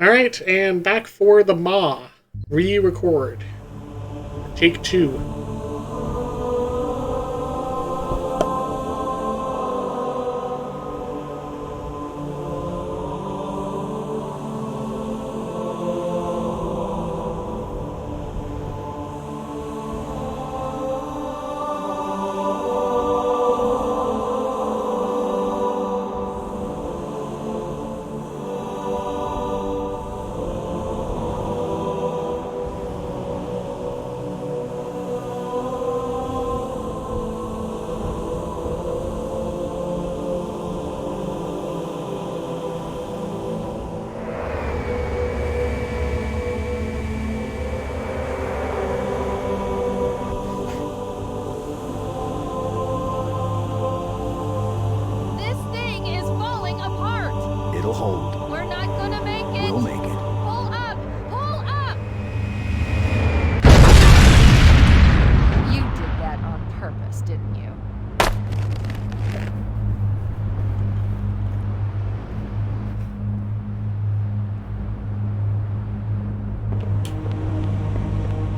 Alright, and back for the Maw. Re-record. Take 2. It'll hold. We're not gonna make it. We'll make it. Pull up! Pull up! You did that on purpose, didn't you?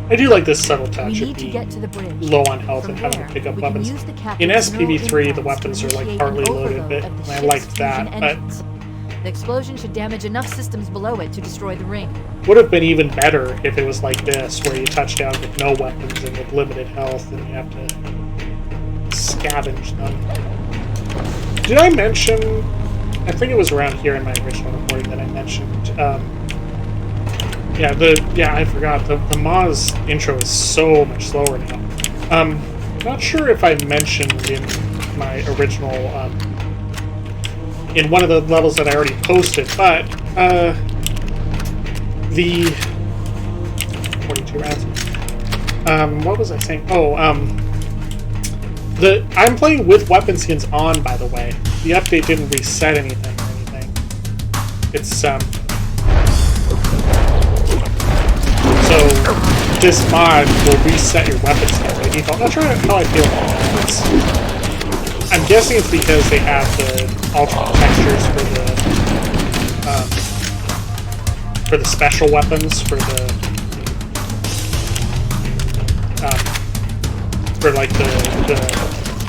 I do like this subtle We touch need of to being get to the bridge. low on health From and having there, to pick up we can weapons. use the In captain's neural SPV3, the implants weapons to are like initiate partly an loaded, overload but of the I ship's liked that. fusion But engines. The explosion should damage enough systems below it to destroy the ring. would have been even better if it was like this, where you touch down with no weapons and with limited health, and you have to scavenge them. Did I mention? I think it was around here in my original recording that I mentioned. I forgot. The Maw's intro is so much slower now. Not sure if I mentioned in my original, in one of the levels that I already posted, but, the 42 rounds. What was I saying? Oh, I'm playing with weapon skins on, by the way. The update didn't reset anything or anything. It's, so this mod will reset your weapon skin by default. Not sure how I feel about that. I'm guessing it's because they have the alternate textures for the special weapons, for like the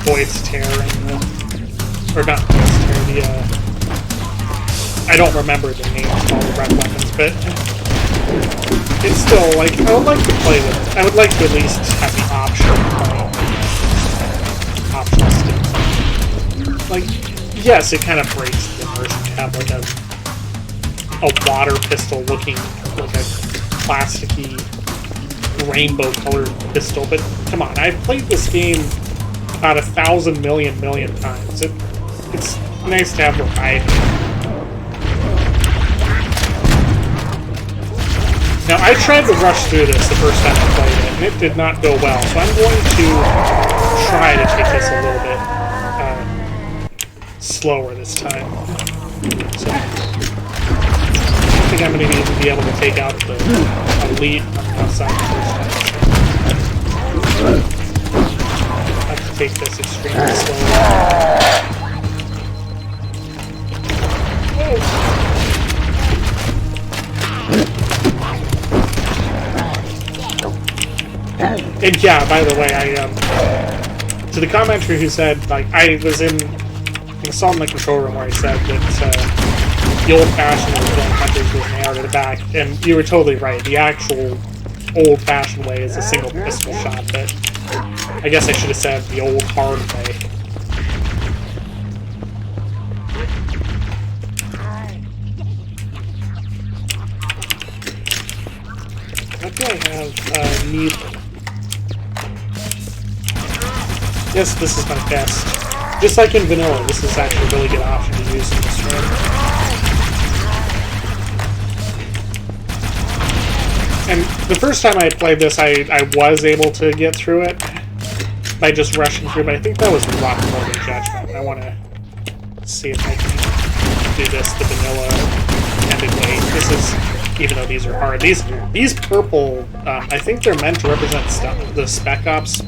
Void's Tear and or not Void's Tear, I don't remember the names of all the red weapons, but it's still like I would like to play with it. I would like to at least have the option of playing optional skins. Like, yes, it kind of breaks the immersion to have like a water pistol looking like a plasticky rainbow colored pistol, but come on, I've played this game about 1,000 million times. It's nice to have variety. Now, I tried to rush through this the first time I played it, and it did not go well, so I'm going to try to take this a little bit slower this time. So, I don't think I'm going to even be able to take out the elite on the outside the first time. I have to take this extremely slowly. And yeah, by the way, to the commenter who said, like, I saw in the control room where I said that the old-fashioned way of killing hunters was an arrow to the back, and you were totally right. The actual old-fashioned way is a single pistol shot, but I guess I should have said the old hard way. What do I have? Needle. Yes, this is my best. Just like in vanilla, this is actually a really good option to use in this run. And the first time I played this, I was able to get through it by just rushing through, but I think that was a lot more than judgment. I want to see if I can do this the vanilla ended way. This is, even though these are hard, these purple, I think they're meant to represent the Spec Ops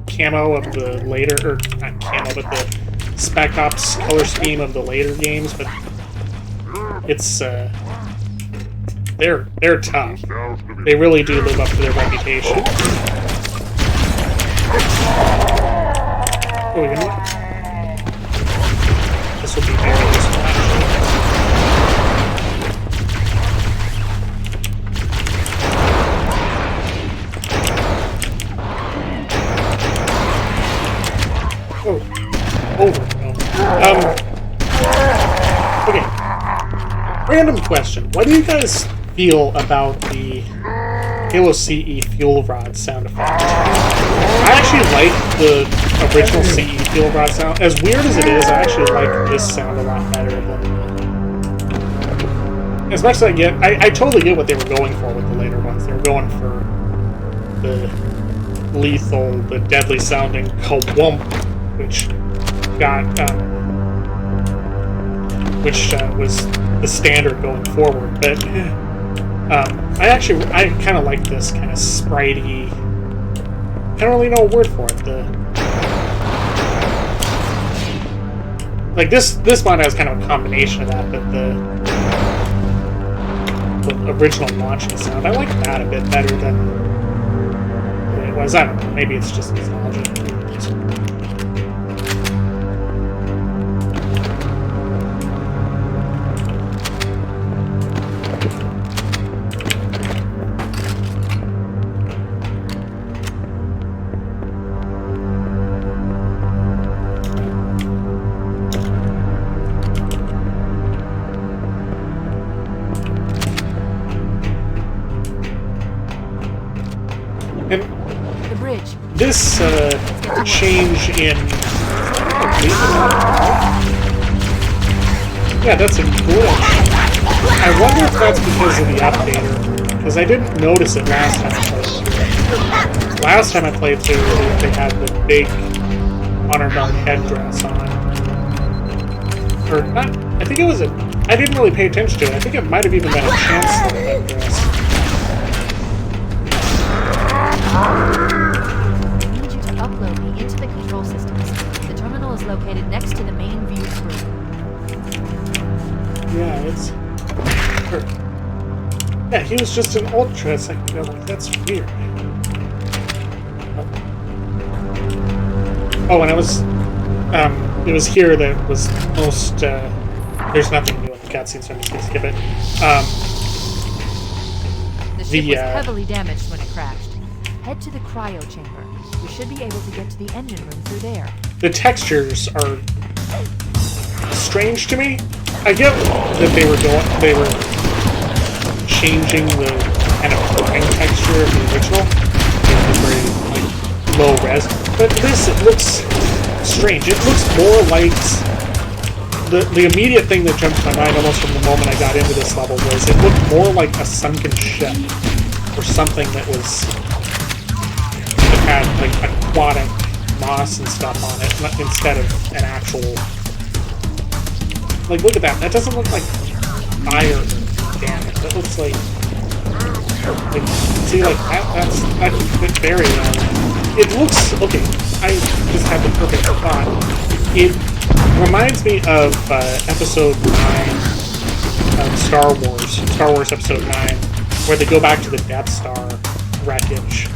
camo of the later, or not camo, but the Spec Ops color scheme of the later games, but it's they're tough. They really do live up to their reputation. Oh, you know what? This will be very useful. Oh, over. Okay. Random question. What do you guys feel about the Halo CE fuel rod sound effect? I actually like the original CE fuel rod sound. As weird as it is, I actually like this sound a lot better than... As much as I totally get what they were going for with the later ones. They were going for the lethal, the deadly sounding Kawump, which got, was the standard going forward. But I kind of like this kind of spritey. I don't really know a word for it. This one has kind of a combination of that, but the original launching sound, I like that a bit better than it was. I don't know. Maybe it's just nostalgia. The bridge. This change in... Yeah, that's a glitch. I wonder if that's because of the updater, because I didn't notice it last time I played through. Last time I played through, they had the big honor guard headdress on. Or not, I think it was a... I didn't really pay attention to it. I think it might have even been a chancellor headdress. I need you to upload me into the control systems. The terminal is located next to the main view screen. Yeah, it's... Yeah, he was just an ultra a second ago. Like, that's weird. Oh, and it was here that was most... there's nothing new in the cutscene, so I'm just going to skip it. The ship was heavily damaged when it crashed. Head to the cryo chamber. You should be able to get to the engine room through there. The textures are strange to me. I get that they were changing the kind of burning texture of the original. It was very low res. But this, it looks strange. It looks more like the immediate thing that jumped to my mind almost from the moment I got into this level was it looked more like a sunken ship or something that was had like aquatic moss and stuff on it instead of an actual... Like, look at that. That doesn't look like fire damage. That looks like... see, like, that's very... it looks... Okay, I just had the perfect thought. It reminds me of Episode 9 of Star Wars Episode 9, where they go back to the Death Star wreckage.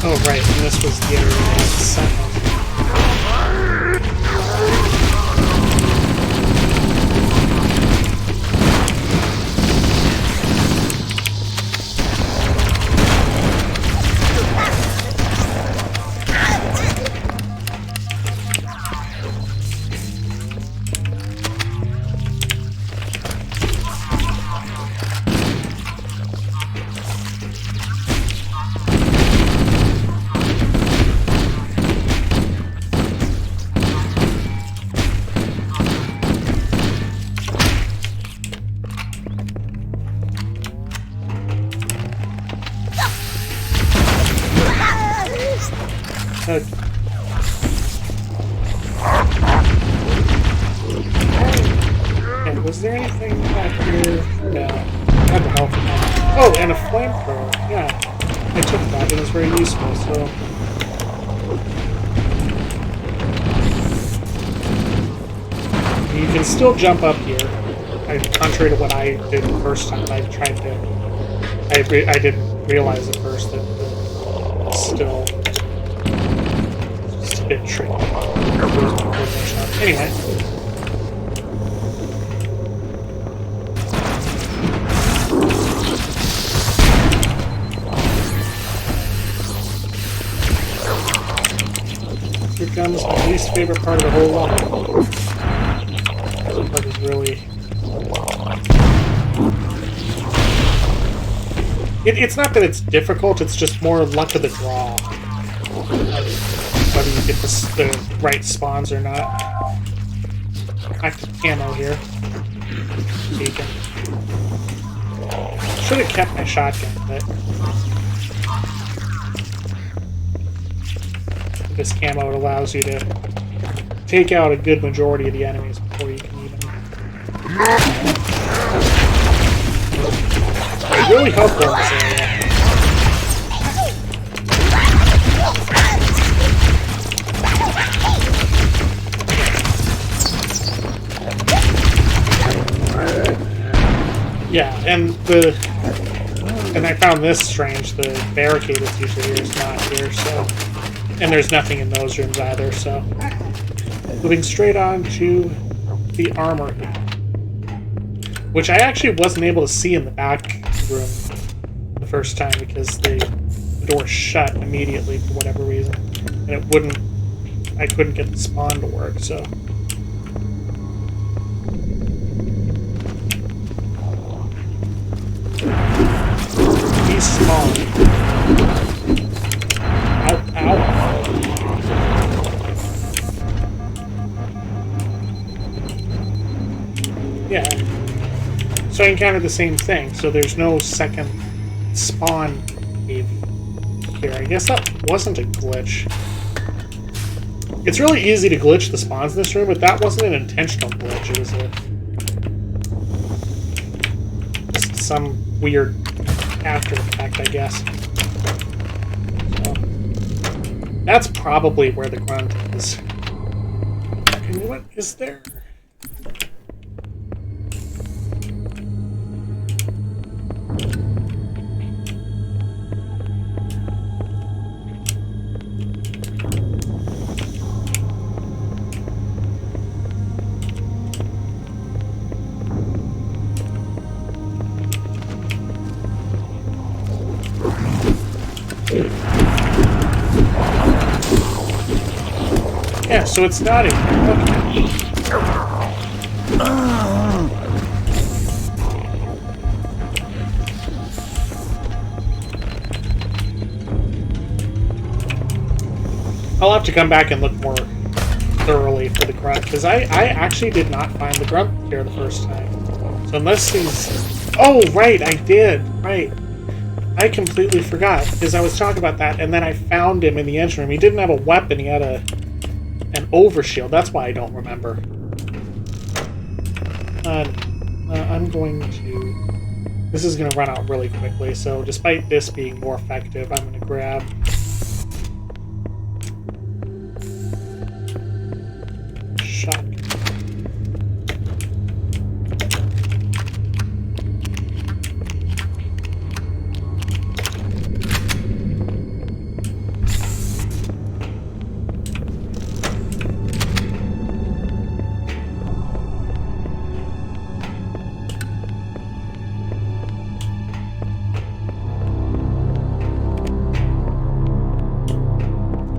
Oh, right, and this was the Sentinel. And was there anything back here? No. Not the health. Oh, and a flamethrower. Yeah. I took that. It was very useful, so... You can still jump up here. Contrary to what I did the first time, I tried to... I didn't realize at first that it's still just a bit tricky. Anyway. Here comes my least favorite part of the whole level. This part is really... It's not that it's difficult, it's just more luck of the draw. Whether you get the right spawns or not. I have ammo here. Beacon. Should have kept my shotgun, but... This camo allows you to take out a good majority of the enemies before you can even... It's really helpful in this area. Yeah, and I found this strange. The barricade that's usually here is not here, so... And there's nothing in those rooms either, so... Moving straight on to the armory. Which I actually wasn't able to see in the back room the first time because the door shut immediately for whatever reason. And it wouldn't... I couldn't get the spawn to work, so... He's small. Ow, ow. Yeah. So I encountered the same thing, so there's no second spawn cave here. I guess that wasn't a glitch. It's really easy to glitch the spawns in this room, but that wasn't an intentional glitch. It was just some weird after effect, I guess. So, that's probably where the grunt is. And what is there? Yeah, so it's not in here. Okay. I'll have to come back and look more thoroughly for the grunt, because I actually did not find the grunt here the first time. So unless he's... Oh, right, I did. Right. I completely forgot, because I was talking about that, and then I found him in the engine room. He didn't have a weapon, he had an overshield. That's why I don't remember. I'm going to... This is going to run out really quickly, so despite this being more effective, I'm going to grab... Shotgun.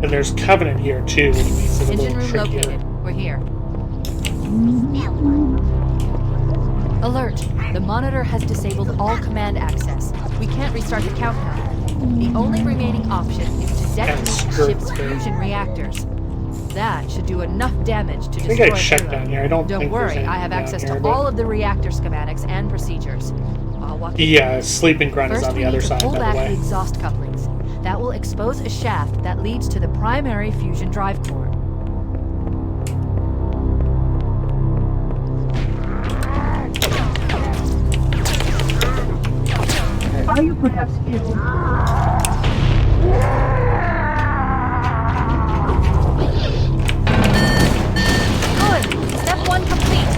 And there's Covenant here too, which makes it a Engine little room trickier. located. We're here. Alert! The monitor has disabled all command access. We can't restart the countdown. The only remaining option is to detonate the ship's fusion reactors. That should do enough damage to destroy I think I checked Halo. down here. I don't Don't think worry, there's I have anything access down to here, all of the reactor schematics and procedures. I'll walk you Yeah, sleeping grunt is First, on we the other need to side, pull by back the the way. exhaust couplings. That will expose a shaft that leads to the primary fusion drive core. Are you perhaps ill? Good! Step 1 complete.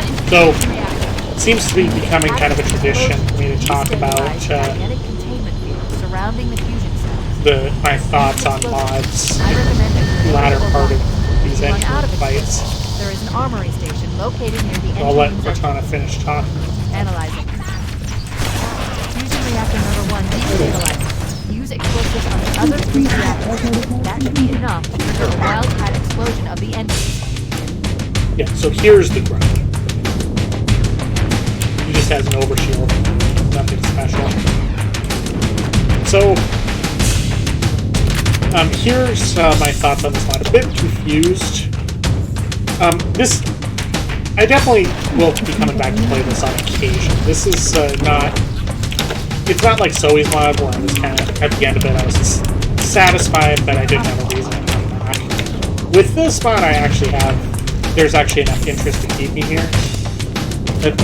Not into So, fusion reactor. it seems to be becoming kind of a tradition for me to talk about Destabilize the magnetic containment field surrounding the fusion cells. my thoughts on mods I recommend a grenade latter or part of rocket. these If you run out engine of fights. explosives, there is an armory station located near the I'll let engine's Cortana finish talking. Analyzing. Fusion reactor number 1 destabilized. Use explosives on the other 3 reactors. That should be enough to trigger a wildcat explosion of the engines. Yeah, so here's the Grub. He just has an overshield. Nothing special. So, here's my thoughts on this mod. A bit confused. I definitely will be coming back to play this on occasion. This is not... It's not like Zoe's mod, where I was kind of, at the end of it, I was just satisfied, but I didn't have a reason to come back. With this mod, there's actually enough interest to keep me here. But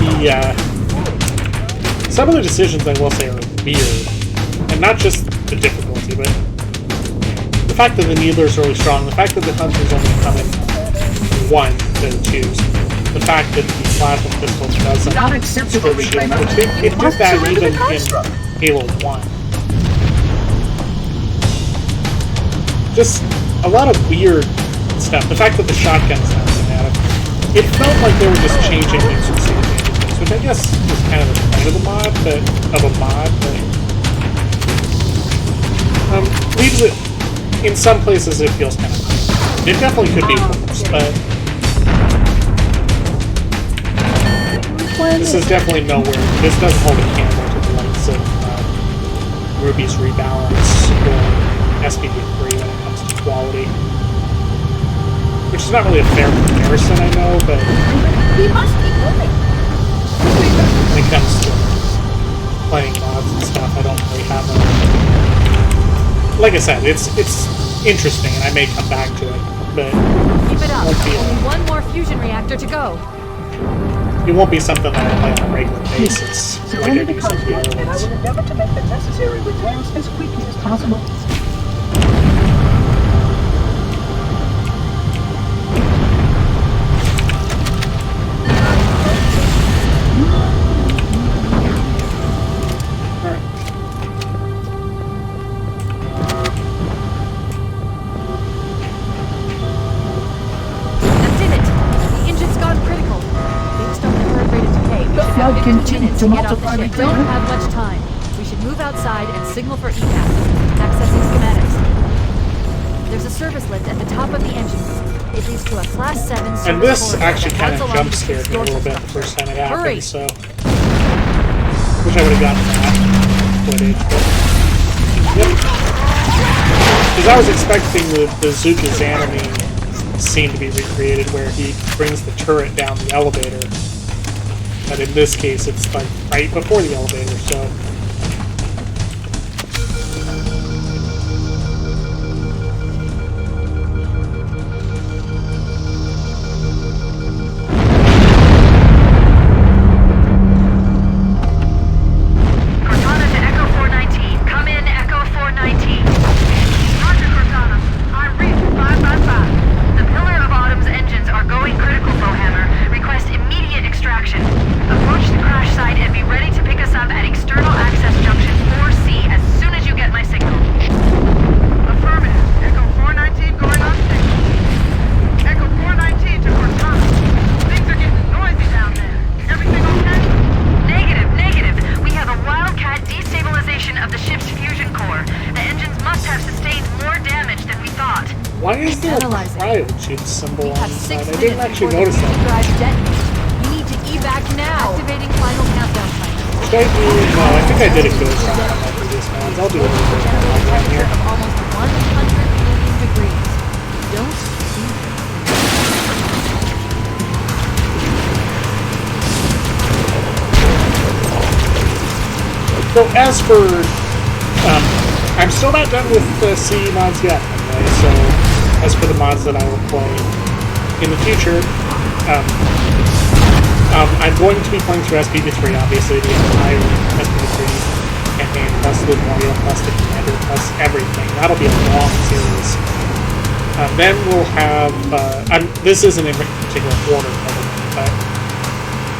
some of the decisions, I will say, are weird. And not just the difficulty, but the fact that the Needler's really strong, the fact that the Hunter's only come in 1 to choose, the fact that the plasma pistol doesn't Not acceptable strip shield, reclaimer. which it did Must that surrender even the construct. in Halo 1. Just a lot of weird stuff. The fact that the shotgun's not automatic. It felt like they were just changing things for sake of changing things, which I guess is kind of the point of the mod, but leaves it in some places it feels kind of nice. It definitely could be worse, but this is definitely nowhere. This doesn't hold a candle to the likes of Ruby's Rebalance or SPD3 when it comes to quality. Which is not really a fair comparison, I know, but We must keep moving. when it comes to playing mods and stuff, I don't really have a... Like I said, it's interesting, and I may come back to it, but Keep it up. won't be Only 1 more fusion reactor to go. it won't be something that I play on a regular basis, like I Surrender the do some of the construct, other and I ones. will endeavor to make the necessary repairs as quickly as possible. That's in it. The engine's gone critical. Based on the current rate of decay, we should flood have 15 continues minutes to to get off the multiply ship. the Don't current. have much time. We should move outside and signal for ECAP. Accessing schematics. There's a service lift at the top of the engine room. It leads to a Class 7 service And this corridor actually that kind runs of along jump the scared me a little bit dorsal the first time it Hurry. happened, so... Wish I would have gotten that footage, but... Yep. Because I was expecting the Zuka Xanamine scene to be recreated where he brings the turret down the elevator. But in this case, it's like right before the elevator, so... Cortana to Echo 419. Come in, Echo 419. Roger, Cortana. En route 555. The Pillar of Autumn's engines are going critical, Bowhammer. Request immediate extraction. Approach the crash site and be ready to pick us up at external access junction 4C as soon as you get my signal. Affirmative. Echo 419 going on station. Echo 419 to Cortana. Things are getting noisy down there. Everything okay? Negative. We have a wildcat destabilization of the ship's fusion core. The engines must have sustained more damage than we thought. Why is there a Analyzing. cryogen symbol We on have the 6 side? I minutes didn't actually before the notice that. drive detonates. You need to evac now. Activating final countdown timer. Should I do... No, I think I did a good job on my previous mods. I'll do a little bit Generating of that temperature here. of almost 100 million degrees. Don't see So as for, I'm still not done with the C mods yet, anyway, so as for the mods that I will play in the future, I'm going to be playing through SPD3, obviously, the entire SPD3 campaign, plus the Memorial, plus the Commander, plus everything. That'll be a long series. Then we'll have, this isn't in particular order, probably, but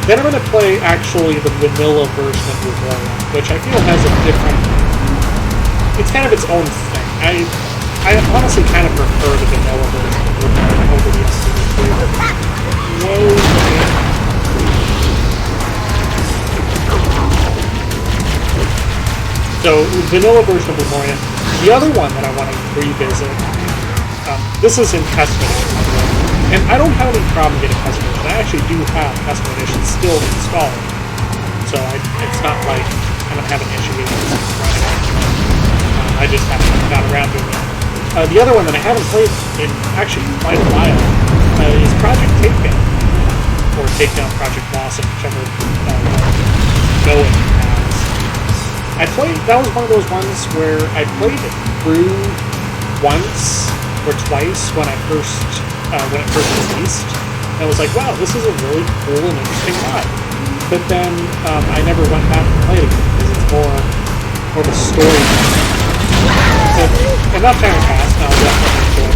Then I'm going to play, actually, the vanilla version of Revolved, which I feel has a different... It's kind of its own thing. I honestly kind of prefer the vanilla version of Revolved over the SC3. Whoa, man. So, vanilla version of Lemoria. The other one that I want to revisit, this is in custom edition, by the way. And I don't have any problem getting custom edition. I actually do have custom edition still installed. So it's not like I'm going to have an issue getting this running. I just haven't got around to it. The other one that I haven't played in actually quite a while is Project Takedown. Or Takedown Project Blossom, whichever go it has. That was one of those ones where I played it through once or twice when it first released. And I was like, wow, this is a really cool and interesting mod. But then I never went back and played it because it's more of a story. So, enough time has passed, now I'll definitely enjoy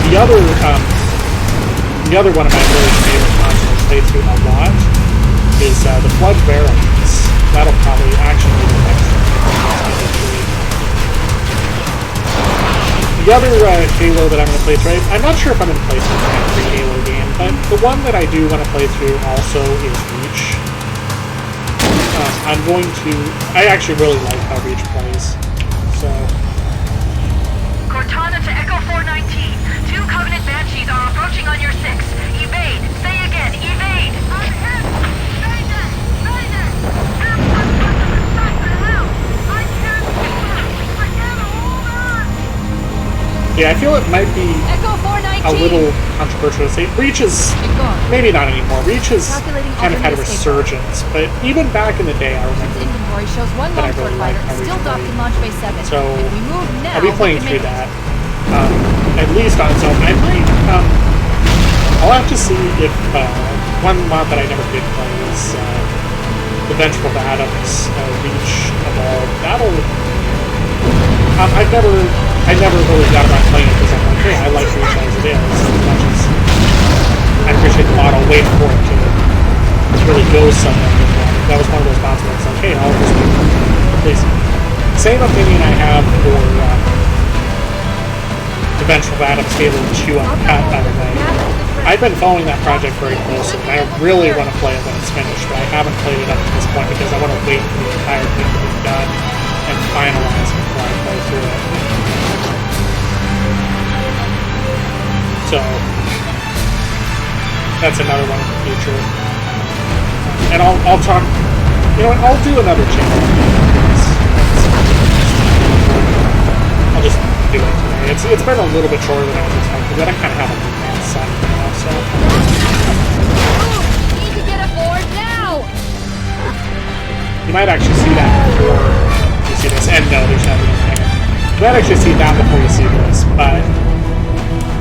it. The other one of my really favorite mods that I played through a lot is the Flood Barrels. That'll probably actually be the next one. The other Halo that I'm going to play through, I'm not sure if I'm going to play through every Halo game, but the one that I do want to play through also is Reach. I actually really like how Reach plays, so... Cortana to Echo 419. 2 Covenant Banshees are approaching on your 6. Evade. Say again, evade. I'm hit. Mayday. Mayday. I can't hold on. Yeah, I feel it might be Echo 419. a little controversial to say. Reach is... Maybe not anymore. Reach has kind of had a resurgence, but even back in the day, I remember Inventory shows one that I long really sword liked fighter how Reach still docked in played. launch bay 7. So, If we move now, I'll be playing we can through make that. At least on its own. I might, I'll have to see if, one mod that I never did play is, the Vengeful Atoms, Reach Evolved. I never really got around playing it because I'm like, hey, I like Reach as it is, as much as I appreciate the mod. I'll wait for it to really go somewhere. That was one of those mods where it's like, hey, I'll just please. Same opinion I have for, the Vengeful Atoms Halo 2 Uncut, by the way. I've been following that project very closely, and I really want to play it when it's finished, but I haven't played it up to this point because I want to wait for the entire thing to be done and finalized before I play through it. So, that's another one in the future. And I'll talk, you know what, I'll do another channel. I'll just do it today. It's been a little bit shorter than I was expecting, but I kind of have a new man son now, so. Need to get aboard now! You might actually see that before you see this. And no, there's nothing in there. You might actually see that before you see this, but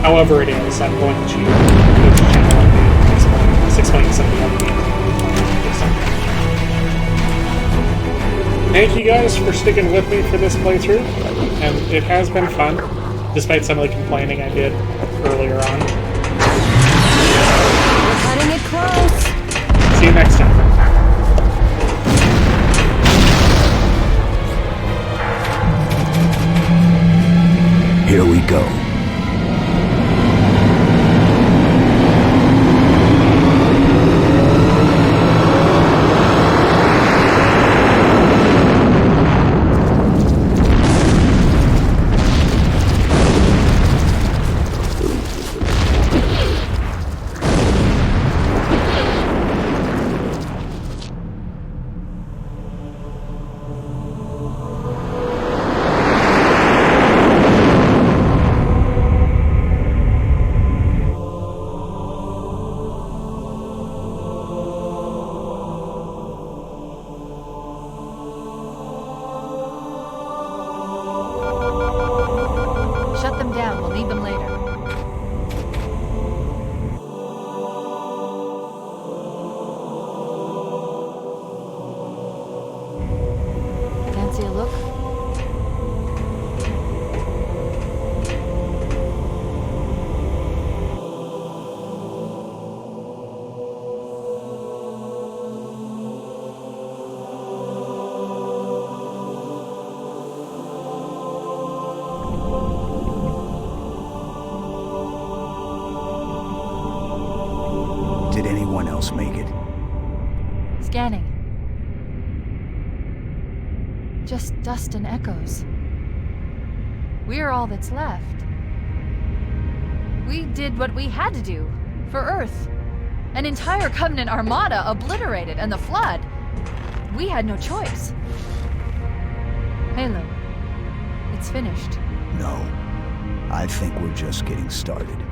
however it is, I'm going to go to the channel and explain some of the other games. Thank you guys for sticking with me for this playthrough, and it has been fun, despite some of the complaining I did earlier on. We're cutting it close. See you next time. Here we go. Did anyone else make it? Scanning. Just dust and echoes. We're all that's left. We did what we had to do. For Earth. An entire Covenant armada obliterated, and the Flood. We had no choice. Halo. It's finished. No. I think we're just getting started.